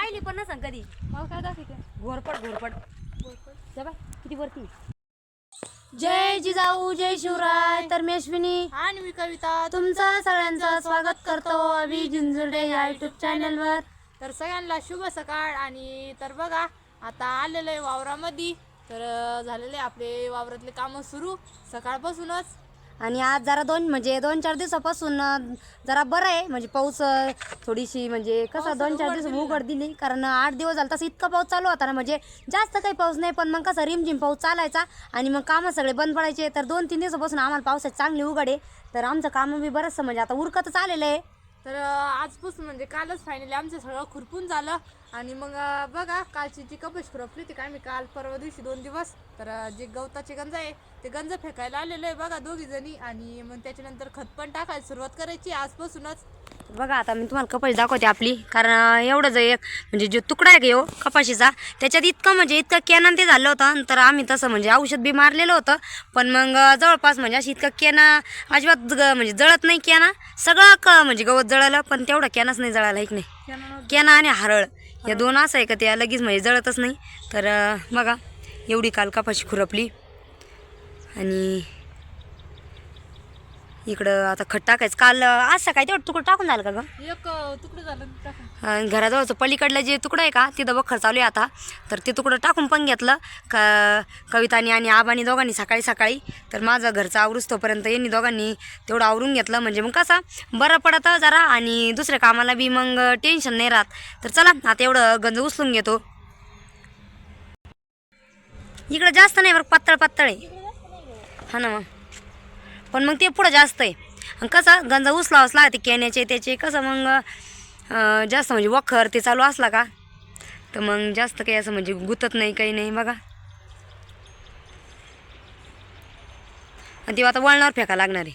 पाहिली पण नसन कधी. मला काय दाखवते घोरपड घोरपड जा बाय किती वरती. जय जिजाऊ जय शिवराय. तर मी अश्विनी आणि मी कविता तुमचं सगळ्यांचं स्वागत करतो अभि झुंझुडे या युट्यूब चॅनलवर. तर सगळ्यांना शुभ सकाळ. आणि तर बघा आता आलेलं आहे वावरामध्ये. तर झालेले आपले वावरातले कामं सुरू सकाळपासूनच. आणि आज जरा दोन चार दिवसापासून जरा बरं आहे म्हणजे पाऊस थोडीशी म्हणजे कसं 2-4 दिवस उघड दिली. कारण 8 दिवस झाला तसं इतका पाऊस चालू होता ना म्हणजे जास्त काही पाऊस नाही पण मग कसं रिमझिम पाऊस चालायचा आणि मग कामं सगळे बंद पडायचे. तर 2-3 दिवसापासून आम्हाला पावसाची चांगली उघड आहे. तर आमचं कामं बी बरंचसं म्हणजे आता उरकतच आलेलं आहे. तर आजपासून म्हणजे कालच फायनली आमचं सगळं खुरपून झालं. आणि मग बघा कालची जी कपश खुरपली होती काय मी काल परवा दिवशी 2 दिवस. तर जे गवताचे गंज आहे ते गंज फेकायला आलेलो आहे बघा दोघी जणी. आणि मग त्याच्यानंतर खत पण टाकायला सुरुवात करायची आजपासूनच. बघा आता मी तुम्हाला कपाशी दाखवते आपली. कारण एवढं जे एक म्हणजे जो तुकडा आहे का कपाशीचा त्याच्यात इतकं केना ते झालं होतं. तर आम्ही तसं म्हणजे औषध बी मारलेलं होतं पण मग जवळपास म्हणजे अशी इतकं केना अजिबात म्हणजे जळत नाही. केना सगळं म्हणजे गवत जळालं पण तेवढं केनाच नाही जळायला एक नाही. केना आणि हरळ या दोन असं आहे का ते लगेच म्हणजे जळतच नाही. तर बघा एवढी काल कपाशी खुरपली. आणि इकडं आता खत टाकायचं. काल आज सकाळी तेवढं तुकडं टाकून झालं का गं? एक तुकडं झालं घराजवळचं पलीकडलं जे तुकडं आहे का तिथं बखर चालू आहे आता. तर ते तुकडं टाकून पण घेतलं कवितानी आणि आबानी दोघांनी सकाळी. तर माझं घरचं आवरूस तोपर्यंत यांनी दोघांनी तेवढं आवरून घेतलं म्हणजे मग कसं बरं पडतं जरा आणि दुसऱ्या कामाला बी मग टेन्शन नाही राहत. तर चला आता एवढं गंज उचलून घेतो. इकडं जास्त नाही बरं पातळ आहे हा ना. मग पण मग ते पुढं जास्त आहे आणि कसं गंजा उचलावंच लागते केण्याचे त्याचे कसं मग जास्त म्हणजे वखर ते चालू असला का तर मग जास्त काही असं म्हणजे गुतत नाही काही नाही बघा. आणि ते आता वळणावर फेका लागणार आहे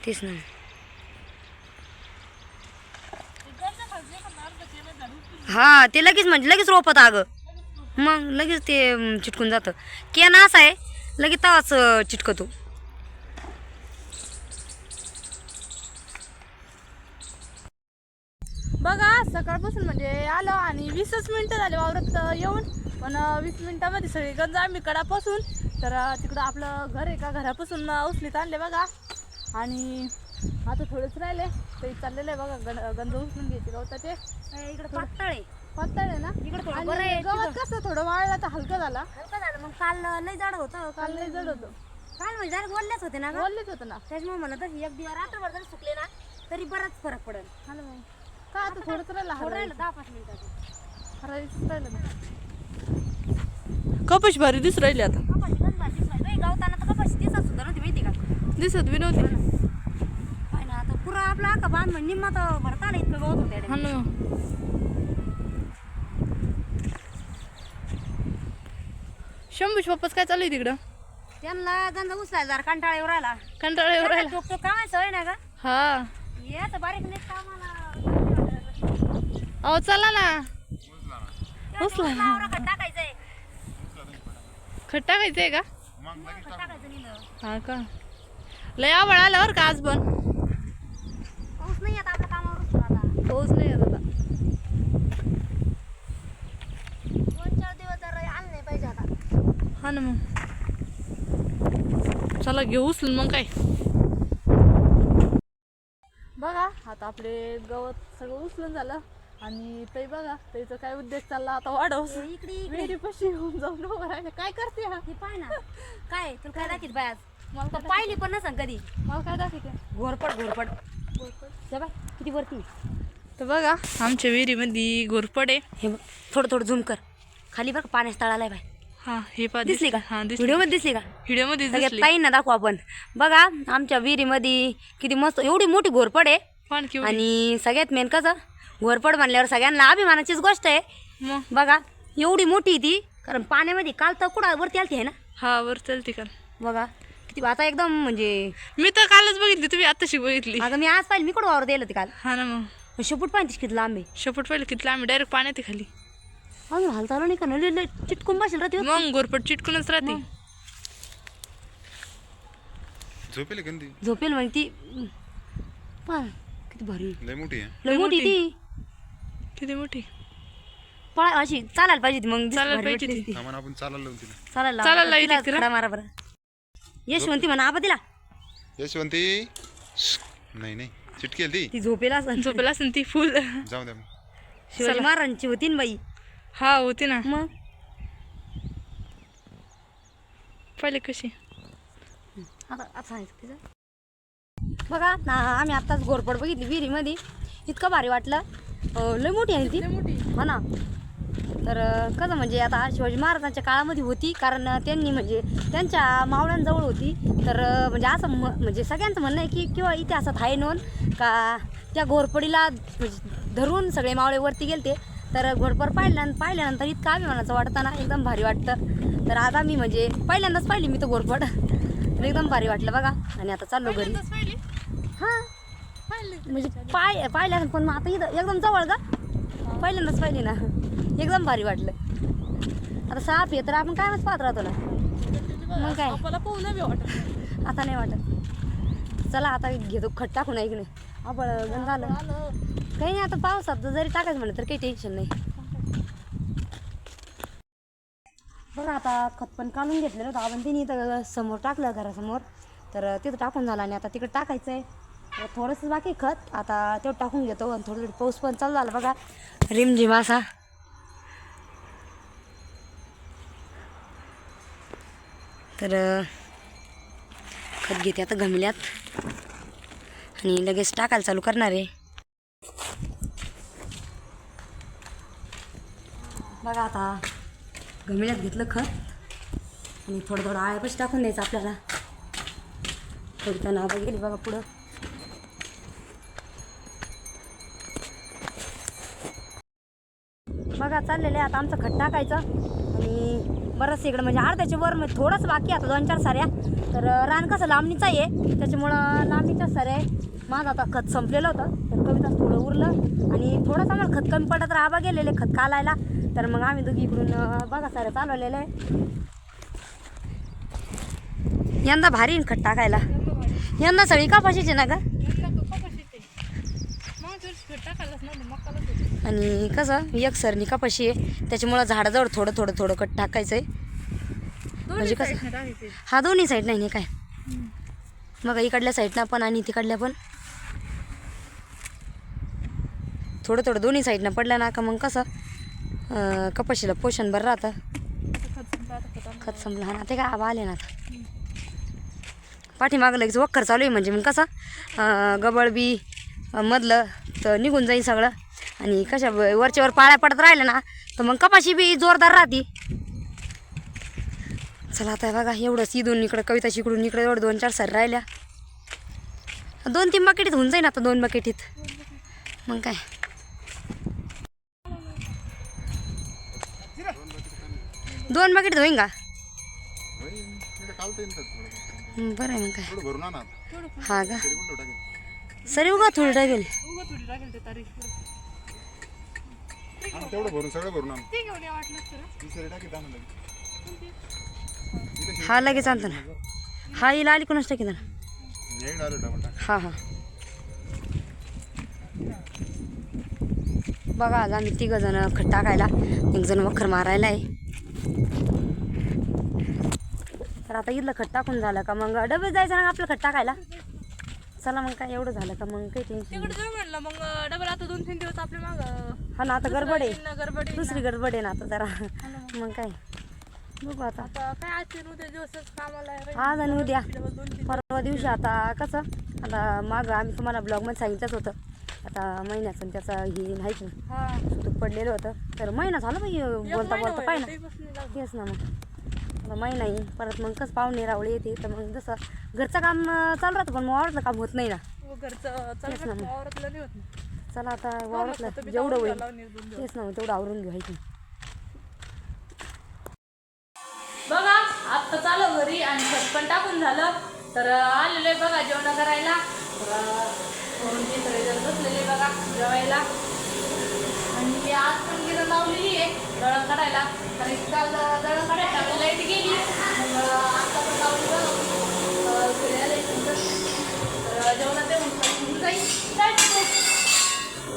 तेच ना. हा ते लगेच रोपत अगं मग लगेच ते चिटकून जातं. केना असं आहे लगेच तवाच चिटकतो. बघा सकाळपासून म्हणजे आलो आणि 20च मिनिटं झाले वावरात येऊन. पण 20 मिनिटामध्ये सगळी गंज आम्ही कडापासून तर तिकडं आपलं घर आहे का घरापासून उचलीत आणले बघा. आणि आता थोडेच राहिले ते चाललेलं आहे बघा गंज उचलून घ्यायचे गवताचे. इकडं पातळ आहे ना इकडं थोडं आणि बरं आहे. गवत कसं थोडं वाळलं तर हलकं झालं. मग काल लय जड होतं. काल लय जड होतं. काल म्हणजे जरा बोललेच होते ना बोललेच होतं ना त्याच्यामुळे म्हणत एक दिवस रात्रभर जरी सुकले ना तरी बराच फरक पडेल. हॅलो का आता थोडंच राहिलं 10-5 मिनिटाचं राहिलं ना. कपाशी भारी दिसू राहिली आता. गावताना तर कपाशी दिसत सुद्धा नव्हती माहिती का. दिसत बी नव्हती काय ना आता पुरा आपला का बांध म्हणजे निम्मा तर भरता आला इतकं गवत होते. हा ना. शंभूश पप्पाच काय चालू आहे तिकडं. त्यांना गंजा उचलायला जरा कंटाळ्यावर आला. कंटाळ्यावर राहिला. टोक कामायचं सवय ना का हा याच बारीक नाही कामाला. अहो चला ना उचला. टाकायचंय खट टाकायचंय का. टाकायचं निलं हा का लय आवड आलं बरं का आज पण. पाऊस नाही आता आपल्या कामावर उचलू आता. पाऊस नाही येत आता. 2-4 दिवस जरा आलं नाही पाहिजे आता. हा ना मग चला घेऊ उचलून मग काय. बघा आता आपले गवत सगळं उचलून झालं. आणि ते बघा त्याचा काय उद्योग चालला आता वाढव. इकडे विहिरी पशी येऊन जाऊन उभं राहिलं. काय करते हा हे पाय ना काय तुला काय दाखीत बाय आज मला काय पाहिली पण नसं कधी. मला काय दाखवते घोरपड जा बाय किती वरती. तर बघा आमच्या विहिरीमध्ये घोरपड आहे. हे बघ थोडं झूम कर खाली बघ पाण्यात तळालाय बाय. हा हे पा दिसली का. हा दिसली. व्हिडिओ मध्ये दिसली का. व्हिडिओमध्ये सगळ्यात दिसली. ताईंना दाखवू आपण. बघा आमच्या विहिरीमध्ये किती मस्त एवढी मोठी घोरपड आहे. पण की आणि सगळ्यात मेन कसं घोरपड म्हणल्यावर सगळ्यांना अभिमानाचीच गोष्ट आहे. मग बघा एवढी मोठी ती कारण पाण्यामध्ये काल तर कुठं वरती आलती आहे ना. हा वर चलते का. बघा किती आता एकदम म्हणजे मी तर कालच बघितली तुम्ही आताशी बघितली. अगं मी आज पाहिलं मी कुठं वावर दिलं होती काल. हा ना मग शेपूट पाहिजे किती लांब आहे. शेपूट पहिले किती आम्ही डायरेक्ट पाण्यात खाली. अजून हाल चालू नाही का लय चिटकून बसेल राहते. मग घोरपड चिटकूनच राहते. झोपेल मग ती किती भारी लय मोठी आहे. लय मोठी ती किती मोठी पळा अशी चालायला पाहिजे ती मग चालायला भारी पाहिजे वाटली ती. ती. आम्हाला आपण चालायला लावून तिला. चालायला चालायला तिला येते तिला? खडा मारा बरं. यशवंती म्हणा आबा तिला यशवंती नाही नाही चिटकेल ती. ती झोपेला असं झोपेला असेल ती फुल. जाऊ द्या मग. शिवाजी महाराजांची होती ना बाई. हा होती ना. मग पहिले कशी आता सांगायचं तिचं. बघा ना आम्ही आत्ताच घोरपड बघितली विहिरीमध्ये. इतकं भारी वाटलं. लय मोठी आहे ती मोठी. हा ना. तर कसं म्हणजे आता शिवाजी महाराजांच्या काळामध्ये होती कारण त्यांनी म्हणजे त्यांच्या मावळ्यांजवळ होती. तर म्हणजे असं म्हणजे सगळ्यांचं म्हणणं आहे की किंवा इतिहासात आहे नोंद का त्या घोरपडीला म्हणजे धरून सगळे मावळे वरती गेलते. तर घोरपड पाहिल्यानंतर इतकं अभिमानाचं वाटतं ना एकदम भारी वाटतं. तर आज आम्ही म्हणजे पहिल्यांदाच पाहिली मी तो घोरपड. तर एकदम भारी वाटलं बघा. आणि आता चाललो घरी. हां म्हणजे पाहिल्या पण मग आता इथं एकदम जवळ का पहिल्यांदाच पाहिली ना एकदम भारी वाटलं. आता साप आहे तर आपण कायच पाहत राहतो ना मग काय आपल्याला पाहू नाही वाटत. आता नाही वाटत. चला आता घेतो खट टाकून ऐक नाही आपण गण झालं काही नाही. आता पावसात जरी टाकायचं म्हणलं तर काही टेन्शन नाही. बघा आता खत पण काढून घेतलेलं होतं आपण तिने इथं समोर टाकलं घरासमोर. तर तिथं टाकून झालं आणि आता तिकडे टाकायचं आहे. थोडंसं बाकी खत आता तेवढं टाकून घेतो. आणि थोडं पाऊस पण चालू झाला बघा रिमझिम असा. तर खत घेते आता गमल्यात आणि लगेच टाकायला चालू करणार आहे. बघा आता गमिल्यात घेतलं खत आणि थोडं थोडं आळ्यापाशी टाकून द्यायचं आपल्याला. थोडी तर नावं गेली बघा पुढं. बघा चाललेलं आहे आता आमचं खत टाकायचं. आणि बरंच इकडं म्हणजे अर्ध्याच्या वर म्हणजे थोडंच बाकी आता 2-4 साऱ्या. तर रान कसं लांबणीचं आहे त्याच्यामुळं लांबणीच्याच साऱ्या आहे. माझं आता खत संपलेलं होतं तर कविता थोडं उरलं आणि थोडंसं आम्हाला खत कमी पडत तर आबा गेलेले खत कालायला. तर मग आम्ही दोघी इकडून बघा साऱ्या चालवलेलं आहे. यंदा भारी खत टाकायला. यंदा सगळी कापाशीची ना का. आणि कसं एक सरणी कपाशी आहे त्याच्यामुळं झाडाजवळ थोडं थोडं थोडं खत टाकायचं आहे. म्हणजे कसं हा दोन्ही साईड नाही काय बघा इकडल्या साईडनं पण आणि तिकडल्या पण थोडं थोडं दोन्ही साईडनं पडलं ना का मग कसं कपाशीला पोषण बरं राहतं. खत संपलं हा ना ते काय आबा आले ना आता. पाठीमागं लगेच वक्कर चालू आहे म्हणजे मग कसं गबळ बी मधलं तर निघून जाईल सगळं. आणि कशा वरच्यावर पाळ्या पडत राहिल्या ना तर मग कपाशी बी जोरदार राहते. चला आता बघा एवढंच इथून इकडं कविता शिकडून इकडं एवढं 2-4 सारी राहिल्या. 2-3 बकेटीत होऊन जाईन आता 2 बकेटीत मग काय. दोन बकेटीत होईन का बरं आहे मग काय. हा का सरी उगा थोडी टाकेल. तेवढं भरून सगळं भरून आण. हा लगेच आणतो ना. हा येईल आली कोणाच टाकी ना. हां हां बघा आज आम्ही 3 जण खत टाकायला 1 जण वखर मारायला आहे. तर आता इथलं खत टाकून झालं का मग डबे जायचं ना आपलं खत टाकायला. चला मग काय एवढं झालं का मग काही टेन्शन तिकडे जाऊ म्हणलं मग डबल आता 2-3 दिवस आपल्या मागं. हा ना आता गडबड आहे. गडबड दुसरी गडबड आहे ना आता जरा मग काय बघू आता. आता काय आजचे उद्या दिवसच कामाला आहे. आज आणि उद्या 2-3 परवा दिवशी आता कसं आता मागं आम्ही तुम्हाला ब्लॉगमध्ये सांगितलंच होतं आता महिन्याचं आणि त्याचं हे नाहीच ना हा सुतूक पडलेलं होतं. तर महिना झाला बाई बोलता बोलता पाय ना ते तेच ना मग आता महिना येईल परत मग कसं पाहुणे रावळे येते तर मग जसं घरचं काम चालू राहतं पण मग वावरातलं काम होत नाही ना. घरचं चालू वावरातलं नाही होत ना. चला आता वावरातलं जेवढं होईल तेच ना मग तेवढं आवरून घेऊ. बघा आत्ता चालू घरी आणि खत पण टाकून झालं तर आलेलो आहे बघा जेवण करायला. म्हणून ते सगळे जण बसलेले बघा जेवायला. आणि आज पण गिरण लावलेली आहे दळण काढायला कारण काल दळण काढायला लाईट गेली मग आता पण लावली बघा फिरायला तर जेवणात येऊन जाईल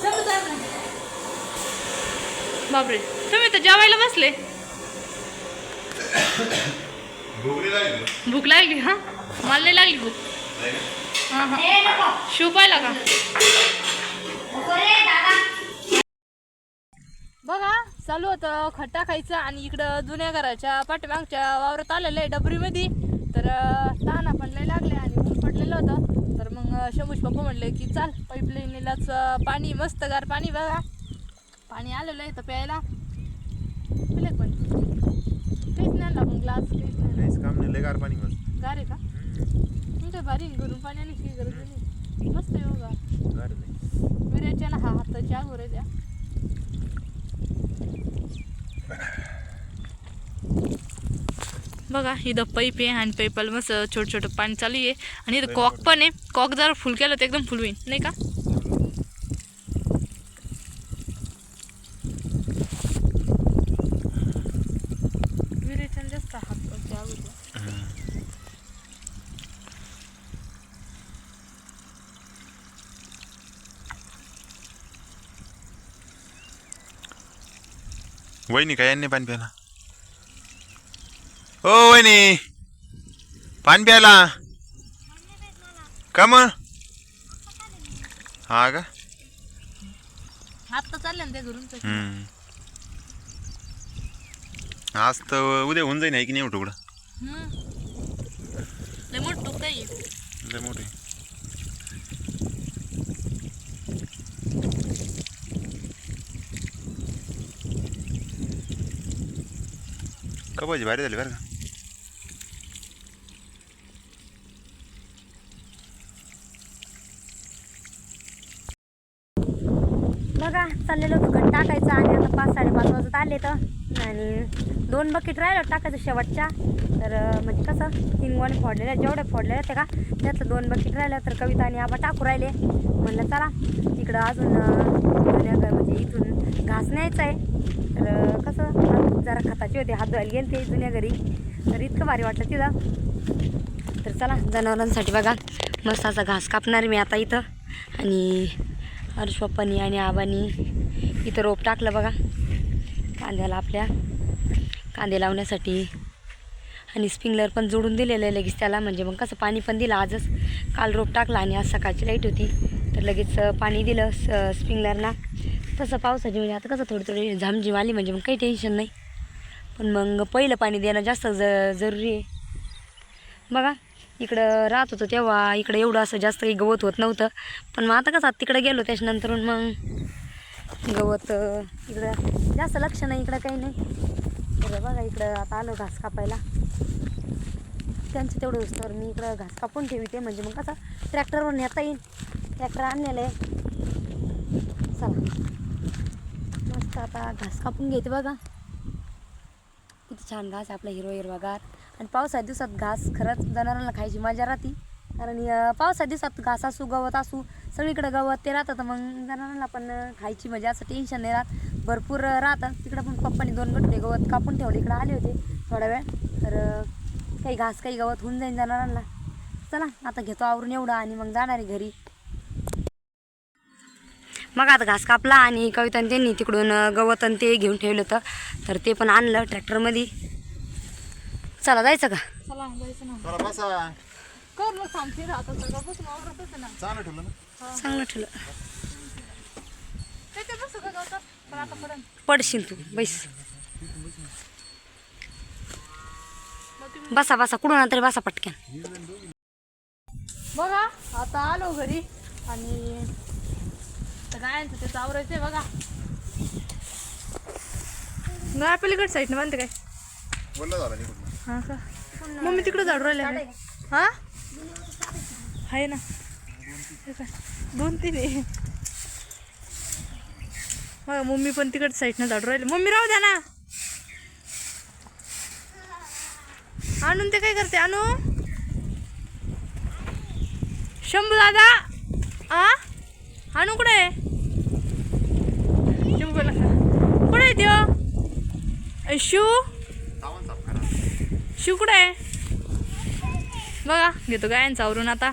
समजा आहे बापरे, तुम्ही तर जेवायला बसले. भूक लागली? हा, मला नाही लागली भूक. हा हा, शिव पाहिला का? बघा चालू होतं खट्टा खायचं आणि इकडं जुन्या घराच्या पाठीमागच्या वावरात आलेलं आहे डबरीमध्ये. तर ताना पण लय लागले आणि ऊन पडलेलं होतं. तर मग शंभूश पप्पा म्हणले की चाल पाईपलाईनीलाच पाणी, मस्त गार पाणी. बघा पाणी आलेलं आहे तर प्यायला. पिले पण काहीच नाही आणला पण ग्लास, काहीच नाही. काम नाही, लय गार पाणी मस्त. गार आहे का? मग काय भारी, घरून पाणी आणायची काही गरज नाही. मस्त आहे बघा. विराच्या ना हा हाताची आग वर द्या. बघा इथं पाईप आहे आणि पाईपाला मस्त छोटं छोटं पाणी चालू आहे. आणि इथं कॉक पण आहे. कॉक जर फुल केलं तर एकदम फुल होईल नाही का? विरेच्या जास्त हाताची आग होती. वहिनी काय यांनी पाणी प्यायला? ओ वहिनी, पाणी प्यायला का मग? हा का? आता चालले ना ते घरून. आज तर उद्या होऊन जाईन आहे की नाही तुकडं? लय मोठं टोक आहे. लय मोठे. कपाची भारी झाली बरं का. बघा चाललेलं होतं खत टाकायचं आणि आता 5-5:30 वाजत आले तर आणि 2 बकेट राहिलं टाकायचं शेवटच्या. तर म्हणजे कसं 3 गोणे फोडलेल्या, जेवढ्या फोडलेल्या होत्या का त्यातलं 2 बकेट राहिलं. तर कविता आणि आबा टाकू राहिले. म्हणलं चला इकडं अजून म्हणजे इथून घास न्यायचं आहे. तर कसं जरा खताचे होते, हात धुवायला गेले ते जुन्या घरी. तर इतकं भारी वाटलं तिथं. तर चला जनावरांसाठी बघा मस्त असा घास कापणार मी आता इथं. आणि हर्ष पप्पानी आणि आबानी इथं रोप टाकलं बघा कांद्याला, आपल्या कांदे लावण्यासाठी. आणि स्प्रिंकलर पण जोडून दिलेलं आहे लगेच त्याला. म्हणजे मग कसं पाणी पण दिलं आजच. काल रोप टाकला आणि आज सकाळची लाईट होती तर लगेच पाणी दिलं स्प्रिंकलरना. तसं पावसाची म्हणजे आता कसं थोडी थोडी झामझिम आली म्हणजे मग काही टेन्शन नाही. पण मग पहिलं पाणी देणं जास्त जरुरी आहे. बघा इकडं राहत होतं तेव्हा इकडं एवढं असं जास्त काही गवत होत नव्हतं. पण मग आता कसं तिकडं गेलो त्याच्यानंतर मग गवत इकडं जास्त लक्ष नाही, इकडं काही नाही. तर बघा इकडं आता आलो घास कापायला. त्यांचं तेवढं तर मी इकडं घास कापून ठेवते म्हणजे मग कसं ट्रॅक्टरवर नेता येईल. ट्रॅक्टर आणलेलं आहे. चला मस्त आता घास कापून घेते. बघा किती छान घास आपला हिरवागार. आणि पावसाच्या दिवसात घास खरंच जनावरांना खायची मजा राहते. कारण पावसाच्या दिवसात घास असू गवत असू सगळीकडे गवत ते राहतं. तर मग जनावरांना पण खायची मजा, असं टेन्शन नाही राहत. भरपूर राहतं. तिकडं पण पप्पानी 2 गठुडे गवत कापून ठेवले. इकडं आले होते थोडा वेळ. तर काही घास काही गवत होऊन जाईल जनावरांना. चला आता घेतो आवरून एवढं आणि मग जाणार आहे घरी. मग आता घास कापला आणि कविताने त्यांनी तिकडून गवत आणि ते घेऊन ठेवलं होतं. तर ते पण आणलं ट्रॅक्टरमध्ये. चला जायचं का? चला जायचं ना. चला बसा. कर मग थांबते आता सगळं वावरतच ना. चांगलं ठेवलं ना. चांगलं ठेवलं. त्याच्यात बसू का गवतात? पण आता पर्यंत पडशील तू बैस. बसा बसा कुठून तरी बसा पटक्यान. बघा आता आलो घरी आणि गायांचं ते चावरायचं बघा. गाय पलीकडे साईडने बांधते काय? बोलला झाला नाही. हां का? मम्मी तिकडे झाडू राहिले. हां आहे ना. 2-3 आहे. बघा मम्मी पण तिकडे साईडनं झाडू राहिले. मम्मी राहू द्या ना. आणून ते काय करते? आणू शंभू दादा. आणू कुठे आहे? शंभू कुठे आहे त्यो? शिव शिव कुठे आहे? बघा घेतो गायांचं आवरून आता.